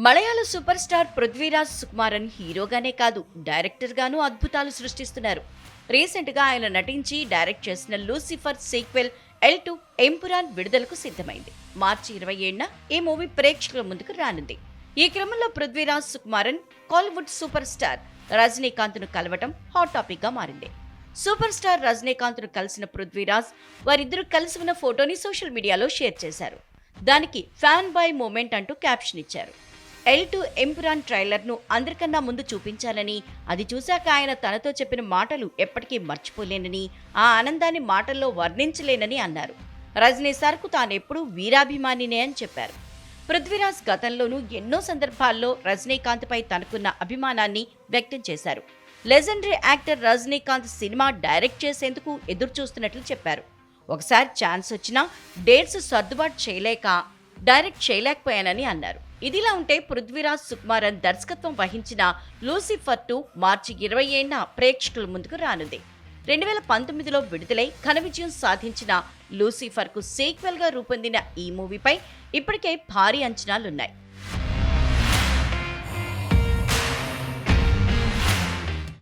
మలయాళ super star Prithviraj Sukumaran హీరోగానే కాదు director గాను అద్భుతాలు సృష్టిస్తున్నారు. రీసెంట్ గా ఆయన నటించి డైరెక్ట్ చేసిన లూసిఫర్ సీక్వెల్ L2 ఎంపురాన్ విడుదలకు సిద్ధమైంది. మార్చి 27న ఈ మూవీ ప్రేక్షకుల ముందుకు రానుంది. ఈ క్రమంలో పృథ్వీరాజ్ సుకుమారన్ కాలీవుడ్ సూపర్ స్టార్ రజనీకాంత్ ను కలవటం హాట్ టాపిక్ గా మారింది. సూపర్ స్టార్ రజనీకాంత్ ను కలిసిన పృథ్వీరాజ్ వారిద్దరూ కలిసి ఉన్న ఫోటోని సోషల్ మీడియాలో షేర్ చేశారు. దానికి ఫ్యాన్ బాయ్ మూమెంట్ అంటూ క్యాప్షన్ ఇచ్చారు. L2 ఎంపురాన్ ట్రైలర్ ను అందరికన్నా ముందు చూపించాలని, అది చూశాక ఆయన తనతో చెప్పిన మాటలు ఎప్పటికీ మర్చిపోలేనని, ఆ ఆనందాన్ని మాటల్లో వర్ణించలేనని అన్నారు. రజనీ సార్కు తానెప్పుడూ వీరాభిమానినే అని చెప్పారు. పృథ్వీరాజ్ గతంలోనూ ఎన్నో సందర్భాల్లో రజనీకాంత్ పై తనకున్న అభిమానాన్ని వ్యక్తం చేశారు. Legendary actor Rajinikanth cinema direct చేసేందుకు ఎదురు చూస్తున్నట్లు చెప్పారు. ఒకసారి ఛాన్స్ వచ్చినా డేట్స్ సర్దుబాటు చేయలేక డైరెక్ట్ చేయలేకపోయానని అన్నారు. ఇదిలా ఉంటే పృథ్వీరాజ్ సుకుమారన్ దర్శకత్వం వహించిన లూసిఫర్ 2 మార్చి 27న ప్రేక్షకుల ముందుకు రానుంది. 2019లో విడుదలై ఘన విజయం సాధించిన లూసిఫర్ కు సీక్వెల్ గా రూపొందిన ఈ మూవీపై ఇప్పటికే భారీ అంచనాలున్నాయి.